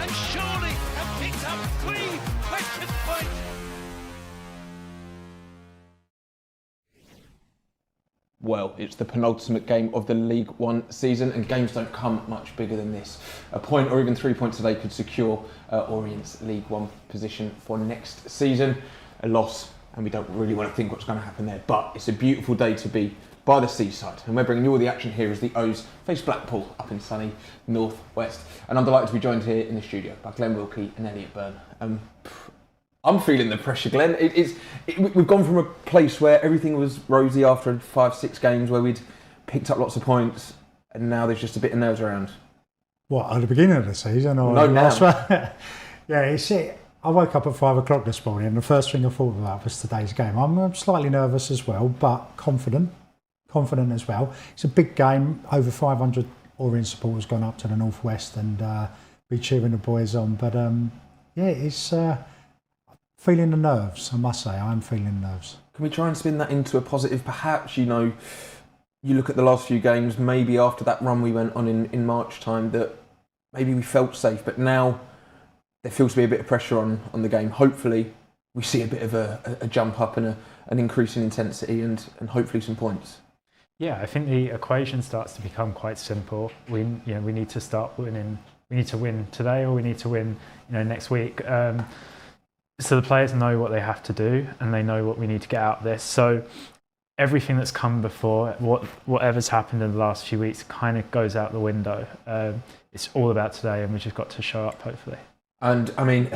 and surely have picked up 3 precious points. Well, it's the penultimate game of the League One season, and games don't come much bigger than this. A point or even 3 points today could secure Orient's League One position for next season. A loss, and we don't really want to think what's going to happen there, but it's a beautiful day to be by the seaside, and we're bringing you all the action here as the O's face Blackpool up in sunny North West. And I'm delighted to be joined here in the studio by Glenn Wilkie and Elliot Byrne. I'm feeling the pressure, Glenn. We've gone from a place where everything was rosy after 5-6 games where we'd picked up lots of points, and now there's just a bit of nerves around. What, at the beginning of the season? Or no, now. Yeah, it's it. I woke up at 5 o'clock this morning, and the first thing I thought about was today's game. I'm slightly nervous as well, but confident as well. It's a big game. Over 500 Orient supporters gone up to the North West and be cheering the boys on. But it's... feeling the nerves, I must say. I'm feeling the nerves. Can we try and spin that into a positive? Perhaps, you look at the last few games, maybe after that run we went on in March time, that maybe we felt safe, but now there feels to be a bit of pressure on the game. Hopefully we see a bit of a jump up and an increase in intensity and hopefully some points. Yeah, I think the equation starts to become quite simple. We need to start winning. We need to win today, or we need to win next week. So the players know what they have to do, and they know what we need to get out of this. So everything that's come before, whatever's happened in the last few weeks, kind of goes out the window. It's all about today, and we've just got to show up, hopefully. And I mean,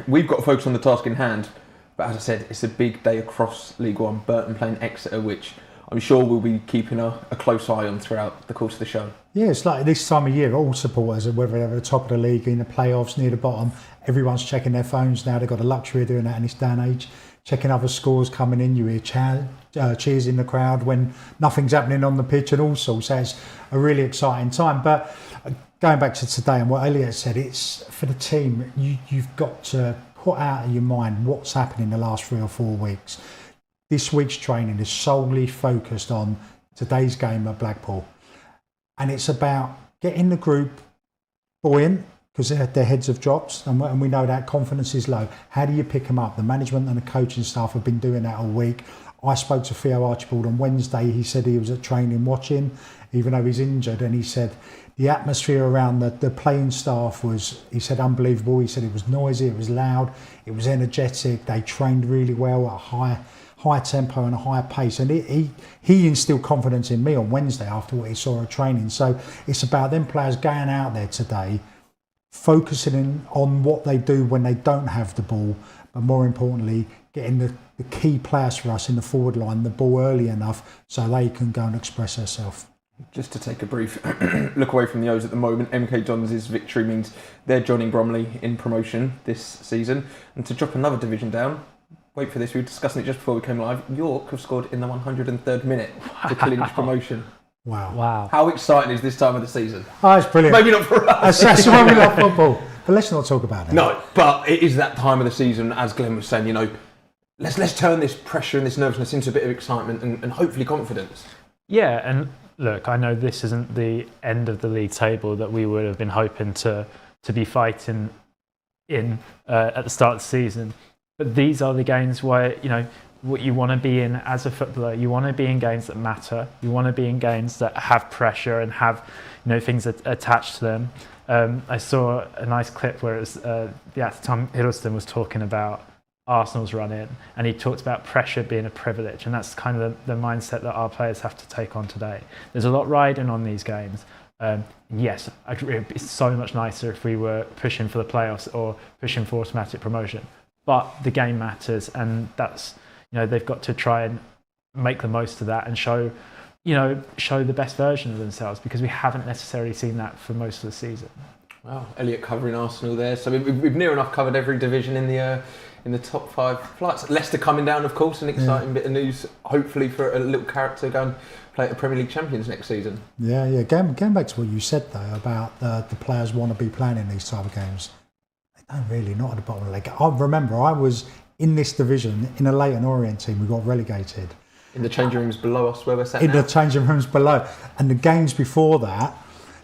we've got to focus on the task in hand. But as I said, it's a big day across League One. Burton playing Exeter, which I'm sure we'll be keeping a close eye on throughout the course of the show. Yeah, it's like this time of year, all supporters, whether they're at the top of the league, in the playoffs, near the bottom, everyone's checking their phones now. They've got the luxury of doing that in this day and age, checking other scores coming in. You hear cheers in the crowd when nothing's happening on the pitch and all sorts. So it's a really exciting time. But going back to today and what Elliot said, it's for the team, you've got to put out of your mind what's happened in the last 3 or 4 weeks. This week's training is solely focused on today's game at Blackpool. And it's about getting the group buoyant, because their heads have dropped and we know that confidence is low. How do you pick them up? The management and the coaching staff have been doing that all week. I spoke to Theo Archibald on Wednesday. He said he was at training watching, even though he's injured. And he said the atmosphere around the playing staff was, he said, unbelievable. He said it was noisy, it was loud, it was energetic. They trained really well at a high tempo and a higher pace, and he instilled confidence in me on Wednesday after what he saw at training. So it's about them players going out there today, focusing on what they do when they don't have the ball, but more importantly, getting the key players for us in the forward line the ball early enough so they can go and express themselves. Just to take a brief look away from the O's at the moment, MK Dons' victory means they're joining Bromley in promotion this season, and to drop another division down, wait for this, we were discussing it just before we came live, York have scored in the 103rd minute to clinch promotion. Wow. How exciting is this time of the season? Oh, it's brilliant. Maybe not for us. That's why we love football. But let's not talk about it. No, but it is that time of the season, as Glenn was saying, let's turn this pressure and this nervousness into a bit of excitement and hopefully confidence. Yeah, and look, I know this isn't the end of the league table that we would have been hoping to be fighting in at the start of the season. But these are the games where, what you want to be in as a footballer. You want to be in games that matter. You want to be in games that have pressure and have, things attached to them. I saw a nice clip where it was, at the time Hiddleston was talking about Arsenal's run in, and he talked about pressure being a privilege, and that's kind of the mindset that our players have to take on today. There's a lot riding on these games. Yes, it's so much nicer if we were pushing for the playoffs or pushing for automatic promotion. But the game matters, and that's, they've got to try and make the most of that and show the best version of themselves, because we haven't necessarily seen that for most of the season. Wow, Elliot covering Arsenal there. So we've near enough covered every division in the top 5 flights. Leicester coming down, of course, an exciting bit of news, hopefully for a little character going play at the Premier League champions next season. Yeah. Going back to what you said though about the players want to be playing in these type of games. They don't really, not at the bottom of the league. I remember I was in this division in a Leyton Orient team. We got relegated. In the changing rooms below us, where we're sat in now. the changing rooms below, and the games before that.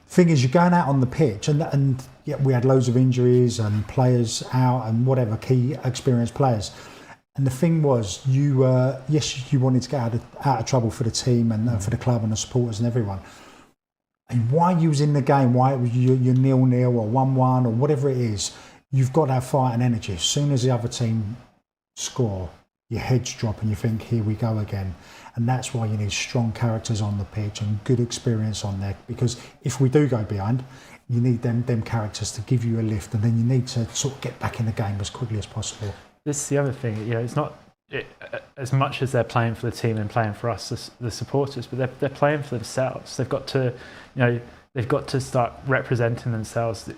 The thing is, you're going out on the pitch, and yeah, we had loads of injuries and players out and whatever, key experienced players. And the thing was, you wanted to get out of trouble for the team and for the club and the supporters and everyone. And why you was in the game, why you're 0-0 or 1-1 or whatever it is, you've got that fight and energy. As soon as the other team score, your heads drop and you think, here we go again. And that's why you need strong characters on the pitch and good experience on there. Because if we do go behind, you need them characters to give you a lift, and then you need to sort of get back in the game as quickly as possible. This is the other thing, it's not as much as they're playing for the team and playing for us, the supporters, but they're playing for themselves. They've got to start representing themselves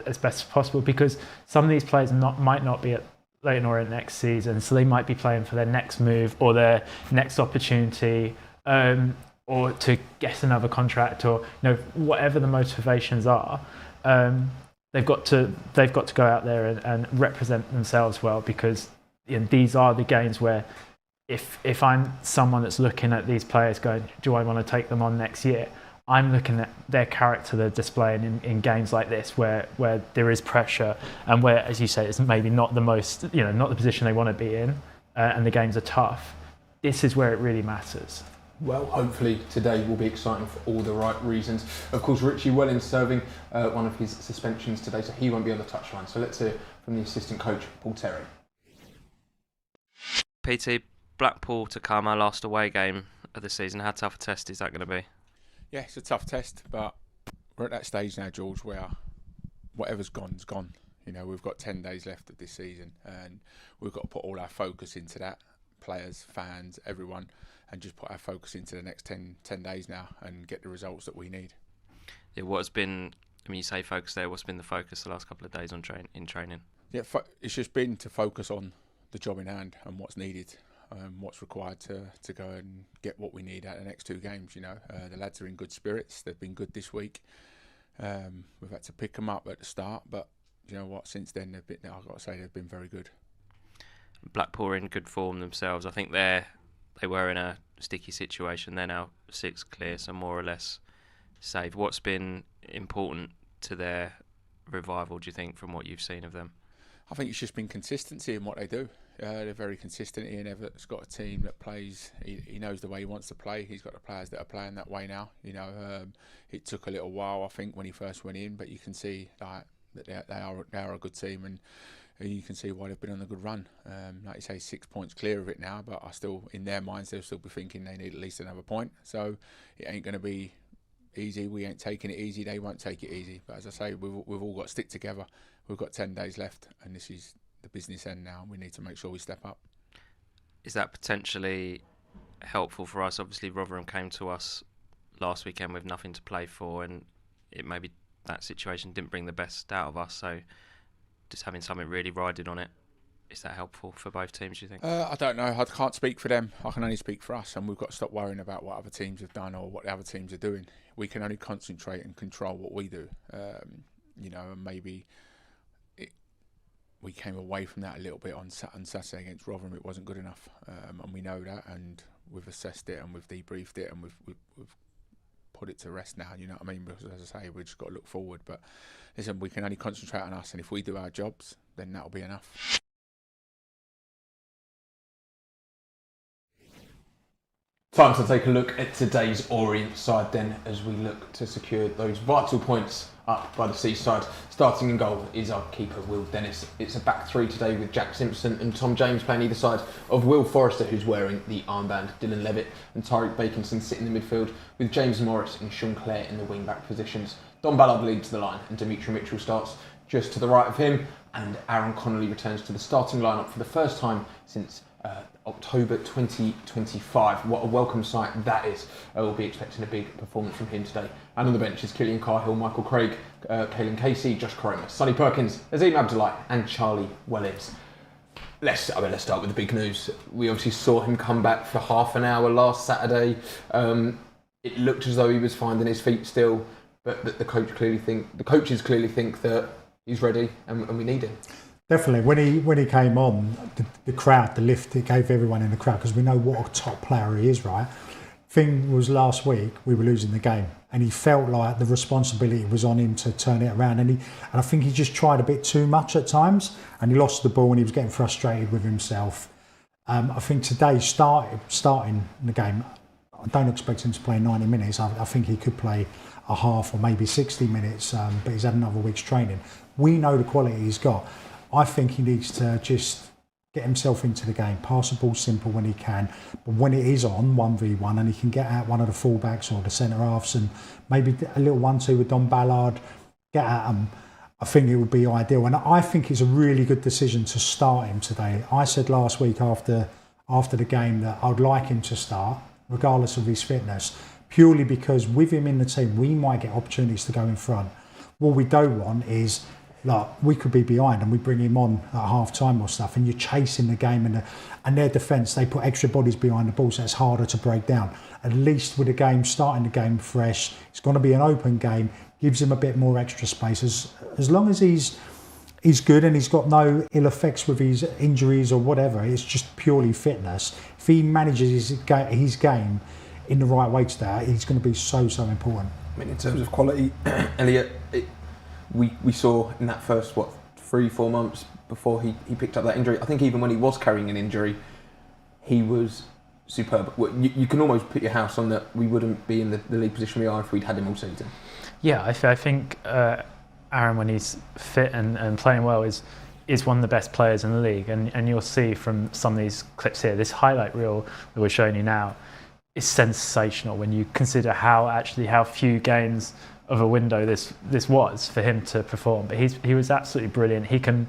as best as possible, because some of these players might not be at Leyton Orient next season, so they might be playing for their next move or their next opportunity, or to get another contract, or whatever the motivations are. They've got to go out there and represent themselves well, because these are the games where if I'm someone that's looking at these players going, do I want to take them on next year? I'm looking at their character they're displaying in games like this, where there is pressure and where, as you say, it's maybe not the most, not the position they want to be in, and the games are tough. This is where it really matters. Well, hopefully today will be exciting for all the right reasons. Of course, Richie Wellens serving one of his suspensions today, so he won't be on the touchline. So let's hear from the assistant coach, Paul Terry. PT, Blackpool to come, our last away game of the season. How tough a test is that going to be? Yeah, it's a tough test, but we're at that stage now, George, where whatever's gone is gone. We've got 10 days left of this season, and we've got to put all our focus into that. Players, fans, everyone, and just put our focus into the next 10 days now and get the results that we need. Yeah, what has been, you say focus there, what's been the focus the last couple of days in training? Yeah, it's just been to focus on the job in hand and what's needed, what's required to go and get what we need out of the next 2 games. The lads are in good spirits. They've been good this week. We've had to pick them up at the start, but you know what? Since then, I've got to say they've been very good. Blackpool are in good form themselves. I think they were in a sticky situation. They're now 6 clear, so more or less safe. What's been important to their revival, do you think, from what you've seen of them? I think it's just been consistency in what they do. They're very consistent. Ian Everett's got a team that plays. He knows the way he wants to play. He's got the players that are playing that way now. It took a little while, I think, when he first went in, but you can see that they are a good team, and you can see why they've been on a good run. Like you say, 6 points clear of it now, but in their minds, they'll still be thinking they need at least another point. So it ain't going to be easy. We ain't taking it easy. They won't take it easy. But as I say, we've all got to stick together. We've got 10 days left, and this is the business end now. We need to make sure we step up. Is that potentially helpful for us? Obviously, Rotherham came to us last weekend with nothing to play for, and it maybe that situation didn't bring the best out of us. So just having something really riding on it, is that helpful for both teams, do you think? I don't know. I can't speak for them. I can only speak for us, and we've got to stop worrying about what other teams have done or what the other teams are doing. We can only concentrate and control what we do. And maybe we came away from that a little bit on Saturday against Rotherham. It wasn't good enough, and we know that, and we've assessed it and we've debriefed it and we've put it to rest now. You know what I mean? Because as I say, we've just got to look forward. But listen, we can only concentrate on us, and if we do our jobs, then that'll be enough. Time to take a look at today's Orient side then, as we look to secure those vital points up by the seaside. Starting in goal is our keeper, Will Dennis. It's a back 3 today with Jack Simpson and Tom James playing either side of Will Forrester, who's wearing the armband. Dylan Levitt and Tyreek Bakinson sit in the midfield, with James Morris and Sean Clare in the wing-back positions. Don Ballard leads the line, and Dimitri Mitchell starts just to the right of him, and Aaron Connolly returns to the starting lineup for the first time since October 2025. What a welcome sight that is. We'll be expecting a big performance from him today. And on the bench is Killian Cahill, Michael Craig, Caelan Casey, Josh Coroma, Sonny Perkins, Azim Abdullahi and Charlie Wellens. Let's start with the big news. We obviously saw him come back for half an hour last Saturday. It looked as though he was finding his feet still, but the coaches clearly think that he's ready and we need him. Definitely, when he came on, the crowd, the lift, it gave everyone in the crowd, because we know what a top player he is, right? Thing was, last week we were losing the game, and he felt like the responsibility was on him to turn it around, and I think he just tried a bit too much at times, and he lost the ball, and he was getting frustrated with himself. I think today, starting the game, I don't expect him to play 90 minutes. I think he could play a half or maybe 60 minutes, but he's had another week's training. We know the quality he's got. I think he needs to just get himself into the game, pass the ball simple when he can, but when it is on 1v1 and he can get out one of the fullbacks or the centre halves and maybe a little 1-2 with Don Ballard, get at him, I think it would be ideal. And I think it's a really good decision to start him today. I said last week after the game that I'd like him to start, regardless of his fitness, purely because with him in the team, we might get opportunities to go in front. What we don't want is, like, we could be behind and we bring him on at half time or stuff, and you're chasing the game, and their defence, they put extra bodies behind the ball, so it's harder to break down. At least with the game, starting the game fresh, it's going to be an open game, gives him a bit more extra space. As long as he's good and he's got no ill effects with his injuries or whatever, it's just purely fitness. If he manages his game in the right way today, he's going to be so important. I mean, in terms of quality, Elliot, we saw in that first 3-4 months before he picked up that injury. I think even when he was carrying an injury, he was superb. You can almost put your house on that we wouldn't be in the league position we are if we'd had him all season. Yeah, I think Aaron, when he's fit and playing well, is one of the best players in the league. And you'll see from some of these clips here, this highlight reel that we're showing you now is sensational when you consider how few games of a window this was for him to perform. But he was absolutely brilliant. He can,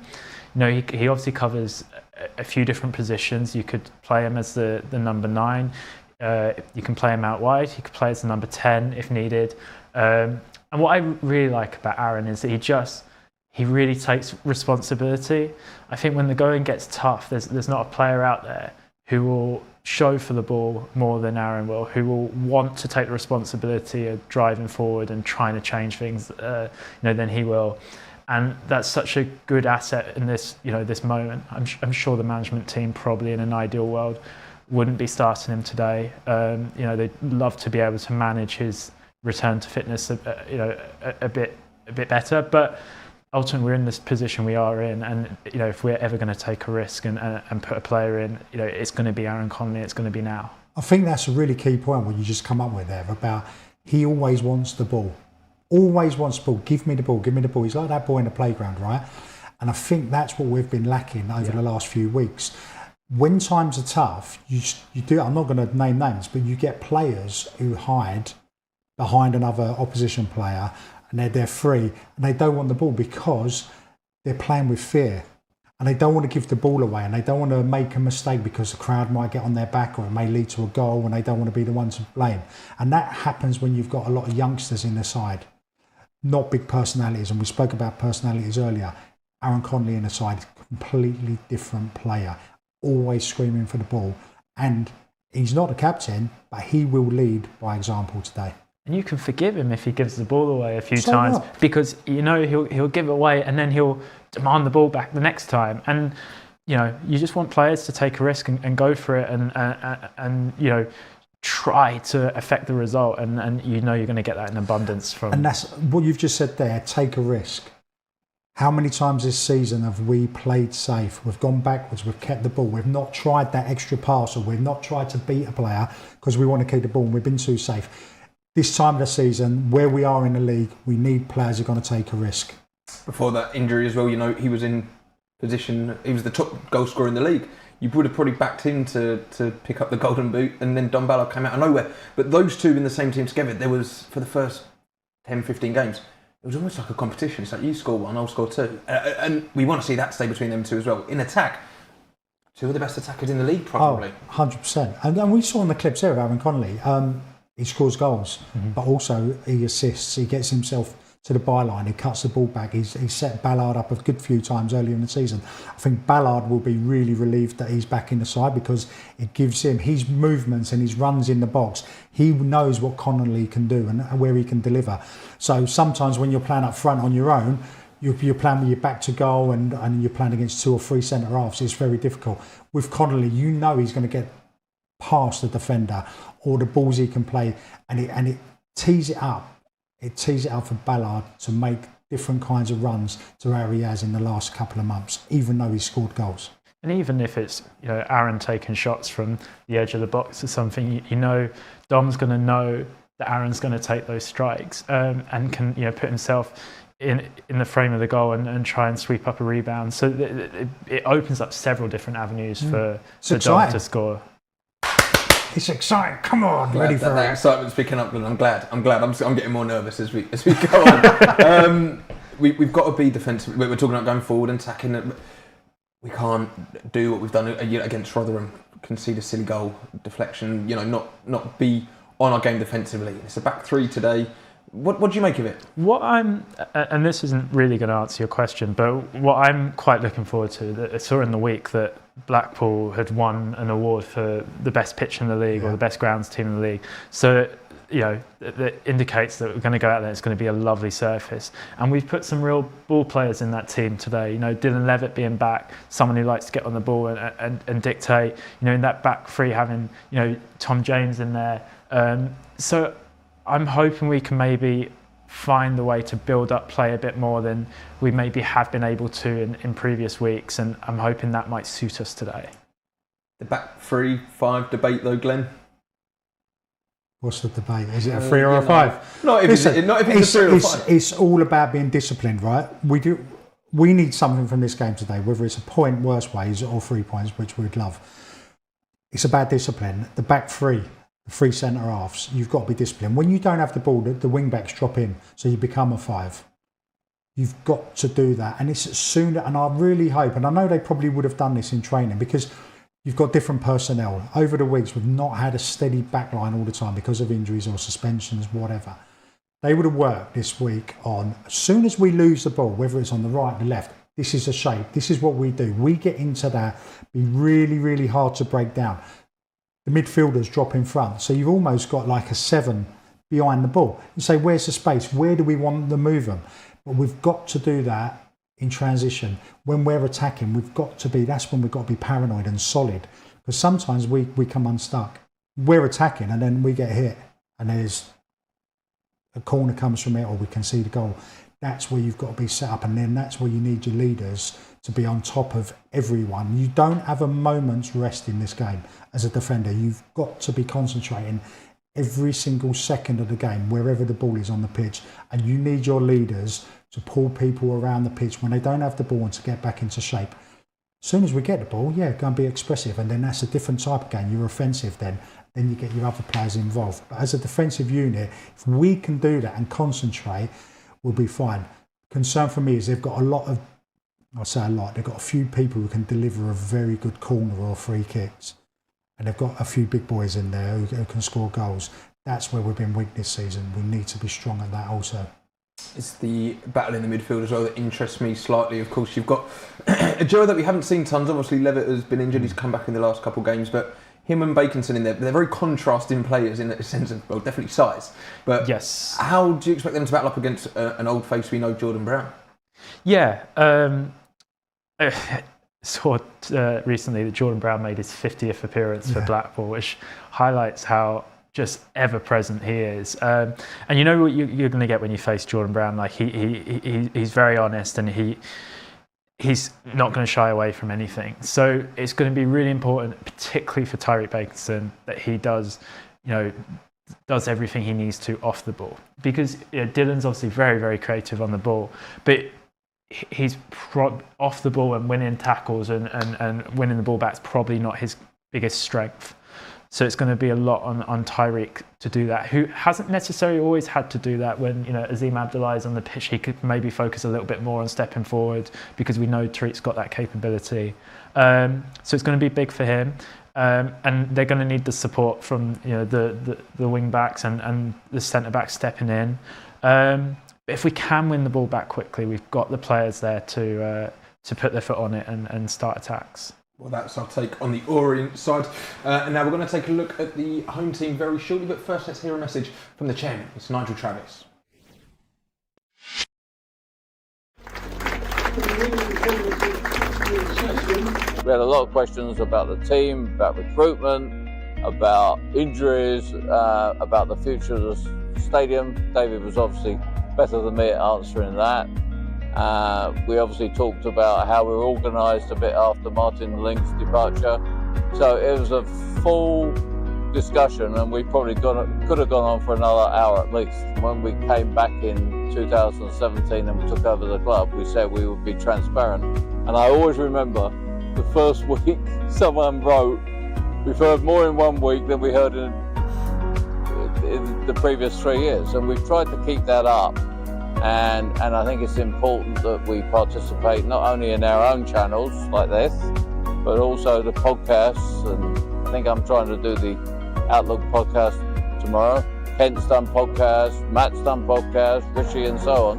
he obviously covers a few different positions. You could play him as the number 9. You can play him out wide. You could play as the number 10 if needed. And what I really like about Aaron is that he really takes responsibility. I think when the going gets tough, there's not a player out there who will show for the ball more than Aaron will, who will want to take the responsibility of driving forward and trying to change things, than he will. And that's such a good asset in this moment. I'm sure the management team probably in an ideal world wouldn't be starting him today. They'd love to be able to manage his return to fitness a bit better, but ultimately we're in this position we are in, and if we're ever going to take a risk and put a player in, it's going to be Aaron Connolly. It's going to be now. I think that's a really key point what you just come up with there about he always wants the ball. Always wants the ball. Give me the ball. Give me the ball. He's like that boy in the playground, right? And I think that's what we've been lacking over the last few weeks. When times are tough, you do. I'm not going to name names, but you get players who hide behind another opposition player, and they're free, and they don't want the ball because they're playing with fear, and they don't want to give the ball away, and they don't want to make a mistake because the crowd might get on their back or it may lead to a goal, and they don't want to be the one to blame. And that happens when you've got a lot of youngsters in the side, not big personalities. And we spoke about personalities earlier. Aaron Connolly in the side, completely different player, always screaming for the ball, and he's not the captain, but he will lead by example today. And you can forgive him if he gives the ball away a few times, because he'll give it away and then he'll demand the ball back the next time. And you just want players to take a risk and go for it and try to affect the result. And you're going to get that in abundance from. And that's what you've just said there. Take a risk. How many times this season have we played safe? We've gone backwards. We've kept the ball. We've not tried that extra pass, or we've not tried to beat a player because we want to keep the ball and we've been too safe. This time of the season, where we are in the league, we need players who are going to take a risk. Before that injury as well, he was in position, he was the top goal scorer in the league. You would have probably backed him to pick up the golden boot, and then Don Ballard came out of nowhere. But those two in the same team together, there was, for the first 10, 15 games, it was almost like a competition. It's like, you score one, I'll score two. And we want to see that stay between them two as well. In attack, two of the best attackers in the league, probably. 100%. And we saw in the clips here of Aaron Connolly, he scores goals, but also he assists. He gets himself to the byline. He cuts the ball back. He's set Ballard up a good few times earlier in the season. I think Ballard will be really relieved that he's back in the side, because it gives him his movements and his runs in the box. He knows what Connolly can do and where he can deliver. So sometimes when you're playing up front on your own, you're playing with your back to goal and you're playing against 2 or 3 centre halves. It's very difficult. With Connolly, he's going to get past the defender, or the balls he can play, and it tees it up. It tees it up for Ballard to make different kinds of runs to how he has in the last couple of months, even though he scored goals. And even if it's Aaron taking shots from the edge of the box or something, Dom's going to know that Aaron's going to take those strikes and can put himself in the frame of the goal and try and sweep up a rebound. So it opens up several different avenues for Dom to score. It's exciting. Come on, ready for it. That excitement's picking up, and I'm glad. I'm getting more nervous as we go on. We've got to be defensive. We're talking about going forward and attacking. We can't do what we've done against Rotherham. Concede a silly goal, deflection. Not be on our game defensively. It's a back three today. What do you make of it? And this isn't really going to answer your question, but what I'm quite looking forward to, I saw in the week that Blackpool had won an award for the best pitch in the league or the best grounds team in the league. So, that indicates that we're going to go out there, it's going to be a lovely surface. And we've put some real ball players in that team today. Dylan Levitt being back, someone who likes to get on the ball and dictate, in that back three having, Tom James in there. So I'm hoping we can maybe find the way to build up play a bit more than we maybe have been able to in previous weeks, and I'm hoping that might suit us today. The back 3-5 debate though, Glenn? What's the debate? Is it a 3 or a 5? Not if it's a 3 or a 5. It's all about being disciplined, right? We need something from this game today, whether it's a point worse ways or 3 points, which we'd love. It's about discipline. The back three, the three centre halves, you've got to be disciplined. When you don't have the ball, the wing backs drop in, so you become a 5. You've got to do that, and it's sooner. And I really hope, and I know they probably would have done this in training, because you've got different personnel. Over the weeks, we've not had a steady backline all the time because of injuries or suspensions, whatever. They would have worked this week on, as soon as we lose the ball, whether it's on the right or the left, this is a shape. This is what we do. We get into that, be really, really hard to break down. The midfielders drop in front. So you've almost got like a 7 behind the ball. You say, where's the space? Where do we want to move them? But we've got to do that in transition. When we're attacking, that's when we've got to be paranoid and solid. Because sometimes we come unstuck. We're attacking and then we get hit and there's a corner comes from it or we concede a goal. That's where you've got to be set up, and then that's where you need your leaders to be on top of everyone. You don't have a moment's rest in this game as a defender. You've got to be concentrating every single second of the game, wherever the ball is on the pitch, and you need your leaders to pull people around the pitch when they don't have the ball and to get back into shape. As soon as we get the ball, go and be expressive, and then that's a different type of game. You're offensive then you get your other players involved. But as a defensive unit, if we can do that and concentrate, we'll be fine. Concern for me is they've got they've got a few people who can deliver a very good corner or free kicks. And they've got a few big boys in there who can score goals. That's where we've been weak this season. We need to be strong at that also. It's the battle in the midfield as well that interests me slightly. Of course, you've got a duo that we haven't seen tons. Obviously, Levitt has been injured. He's come back in the last couple of games. But him and Baconson in there, they're very contrasting players in the sense of, well, definitely size. But yes, how do you expect them to battle up against an old face we know, Jordan Brown? Yeah. Saw recently that Jordan Brown made his 50th appearance for Blackpool, which highlights how just ever present he is. And you know what you're going to get when you face Jordan Brown. Like he's very honest, and he's not going to shy away from anything. So it's going to be really important, particularly for Tyreek Baconson, that he does everything he needs to off the ball, because Dylan's obviously very, very creative on the ball, but he's off the ball and winning tackles and winning the ball back is probably not his biggest strength. So it's going to be a lot on Tyreek to do that, who hasn't necessarily always had to do that. When Azim Abdullah is on the pitch, he could maybe focus a little bit more on stepping forward, because we know Tariq's got that capability. So it's going to be big for him, and they're going to need the support from the wing backs and the centre backs stepping in. But if we can win the ball back quickly, we've got the players there to put their foot on it and start attacks. Well, that's our take on the Orient side. And now we're going to take a look at the home team very shortly. But first, let's hear a message from the chairman. It's Nigel Travis. We had a lot of questions about the team, about recruitment, about injuries, about the future of the stadium. David was obviously better than me at answering that. We obviously talked about how we were organised a bit after Martin Link's departure. So it was a full discussion, and we probably could have gone on for another hour at least. When we came back in 2017 and we took over the club, we said we would be transparent. And I always remember the first week someone wrote, "We've heard more in 1 week than we heard in the previous 3 years." And we've tried to keep that up. And I think it's important that we participate not only in our own channels like this, but also the podcasts. And I think I'm trying to do the Outlook podcast tomorrow. Kent's done podcasts, Matt's done podcasts, Richie and so on.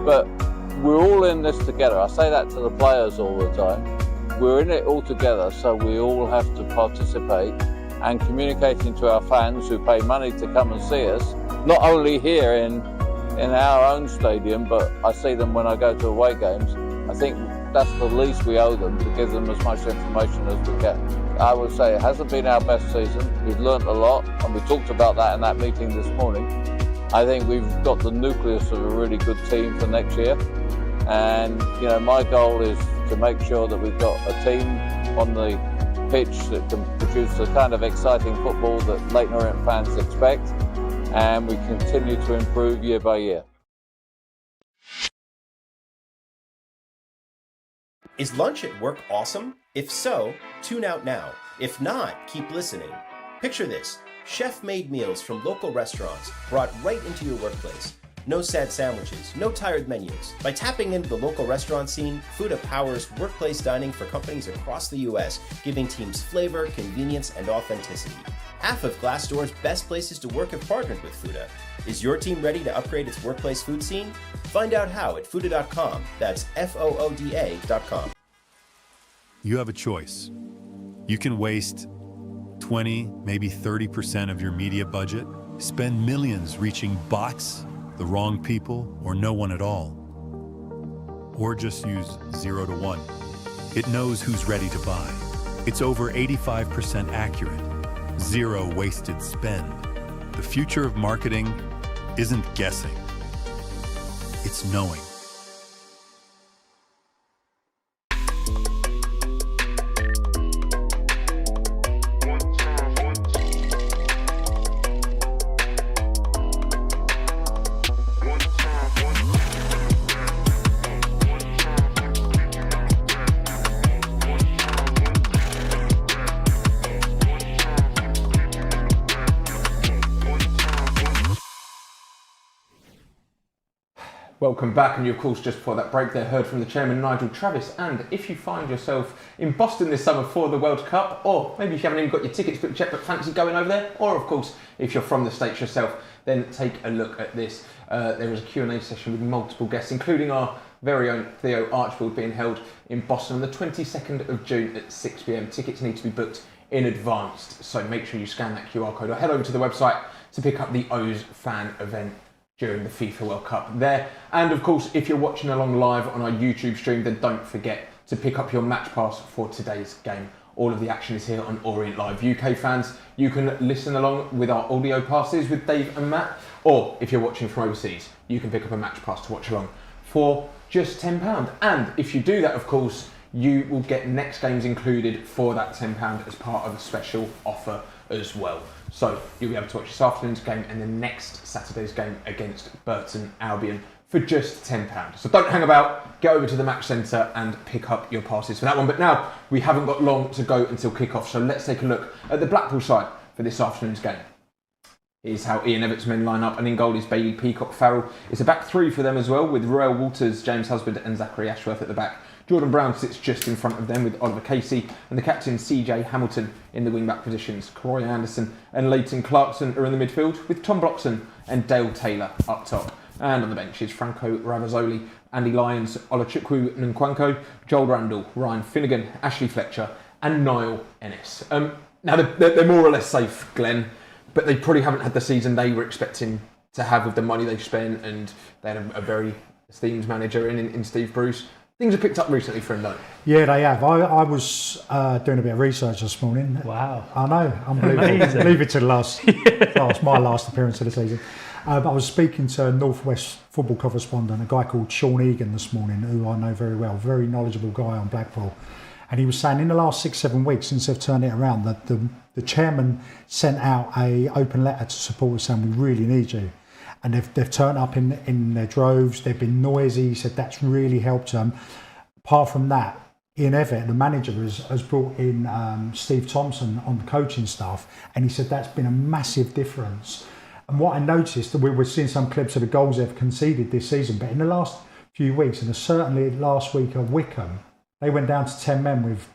But we're all in this together. I say that to the players all the time. We're in it all together, so we all have to participate, and communicating to our fans who pay money to come and see us, not only here in our own stadium, but I see them when I go to away games. I think that's the least we owe them, to give them as much information as we can. I would say it hasn't been our best season. We've learnt a lot, and we talked about that in that meeting this morning. I think we've got the nucleus of a really good team for next year. And, you know, my goal is to make sure that we've got a team on the pitch that can produce the kind of exciting football that Leyton Orient fans expect, and we continue to improve year by year. Is lunch at work awesome? If so, tune out now. If not, keep listening. Picture this: chef-made meals from local restaurants brought right into your workplace. No sad sandwiches, no tired menus. By tapping into the local restaurant scene, Fuda powers workplace dining for companies across the U.S., giving teams flavor, convenience, and authenticity. Half of Glassdoor's best places to work have partnered with Fuda. Is your team ready to upgrade its workplace food scene? Find out how at Fuda.com. That's FOODA.com. You have a choice. You can waste 20, maybe 30% of your media budget, spend millions reaching bots, the wrong people, or no one at all. Or just use 0 to 1. It knows who's ready to buy. It's over 85% accurate. Zero wasted spend. The future of marketing isn't guessing. It's knowing. Welcome back, and you of course just before that break there heard from the chairman Nigel Travis. And if you find yourself in Boston this summer for the World Cup, or maybe if you haven't even got your tickets booked yet but fancy going over there, or of course if you're from the States yourself, then take a look at this. There is a Q&A session with multiple guests, including our very own Theo Archfield, being held in Boston on the 22nd of June at 6 p.m. Tickets need to be booked in advance, so make sure you scan that QR code or head over to the website to pick up the O's fan event during the FIFA World Cup there. And of course, if you're watching along live on our YouTube stream, then don't forget to pick up your match pass for today's game. All of the action is here on Orient Live. UK fans, you can listen along with our audio passes with Dave and Matt, or if you're watching from overseas, you can pick up a match pass to watch along for just £10. And if you do that, of course, you will get next games included for that £10 as part of a special offer as well. So you'll be able to watch this afternoon's game and the next Saturday's game against Burton Albion for just £10. So don't hang about, get over to the match centre and pick up your passes for that one. But now we haven't got long to go until kick-off, so let's take a look at the Blackpool side for this afternoon's game. Here's how Ian Everett's men line up, and in goal is Bailey Peacock Farrell. It's a back three for them as well, with Royal Walters, James Husband and Zachary Ashworth at the back. Jordan Brown sits just in front of them with Oliver Casey, and the captain CJ Hamilton in the wing-back positions. Corey Anderson and Leighton Clarkson are in the midfield, with Tom Bloxon and Dale Taylor up top. And on the bench is Franco Ravazzoli, Andy Lyons, Olachukwu Nkwanko, Joel Randall, Ryan Finnegan, Ashley Fletcher and Niall Ennis. Now they're more or less safe, Glenn, but they probably haven't had the season they were expecting to have with the money they've spent, and they had a very esteemed manager in Steve Bruce. Things have picked up recently for him, though. Yeah, they have. I was doing a bit of research this morning. Wow. I know, unbelievable. Leave it to the last. Well, it's my last appearance of the season. But I was speaking to a North West football correspondent, a guy called Sean Egan this morning, who I know very well, very knowledgeable guy on Blackpool. And he was saying in the last 6-7 weeks since they've turned it around, that the chairman sent out a open letter to supporters saying, we really need you. And they've turned up in their droves, they've been noisy. He said that's really helped them. Apart from that, Ian Everett, the manager, has brought in Steve Thompson on the coaching staff, and he said that's been a massive difference. And what I noticed, we're seeing some clips of the goals they've conceded this season, but in the last few weeks, and certainly last week at Wickham, they went down to 10 men with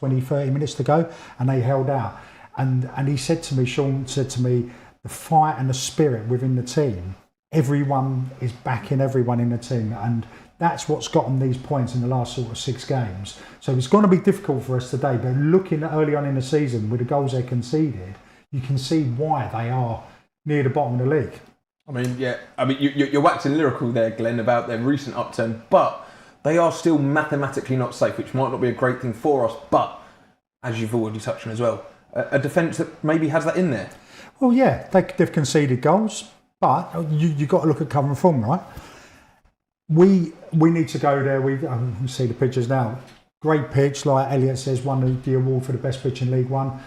20-30 minutes to go, and they held out. And he said to me, Sean said to me, the fight and the spirit within the team, everyone is backing everyone in the team, and that's what's gotten these points in the last sort of 6 games. So it's going to be difficult for us today, but looking early on in the season with the goals they conceded, you can see why they are near the bottom of the league. You're waxing lyrical there, Glenn, about their recent upturn, but they are still mathematically not safe, which might not be a great thing for us, but as you've already touched on as well, a defence that maybe has that in there. Well, yeah, they've conceded goals, but you've got to look at current form, right? We need to go there. We can see the pictures now. Great pitch, like Elliot says, won the award for the best pitch in League One.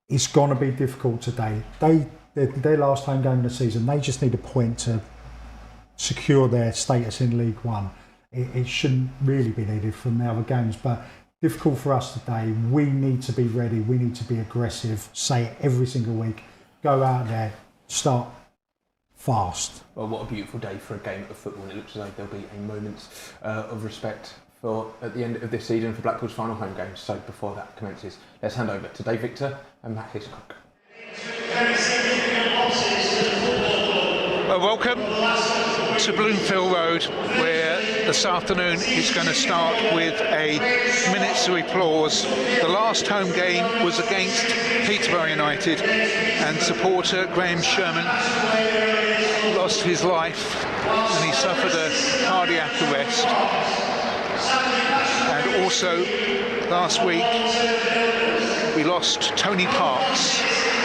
It's going to be difficult today. Their last home game of the season, they just need a point to secure their status in League One. It shouldn't really be needed from the other games, but difficult for us today. We need to be ready. We need to be aggressive. Say it every single week. Go out there, start fast. Well, what a beautiful day for a game of football, and it looks like there'll be a moment of respect at the end of this season for Blackpool's final home game. So before that commences, let's hand over to Dave Victor and Matt Hiscock. Well, welcome to Bloomfield Road, where this afternoon is going to start with a minute's applause. The last home game was against Peterborough United, and supporter Graham Sherman lost his life and he suffered a cardiac arrest. And also last week we lost Tony Parks,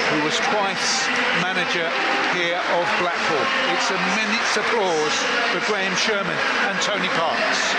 who was twice manager here of Blackpool. It's a minute's applause for Graham Sherman and Tony Parks.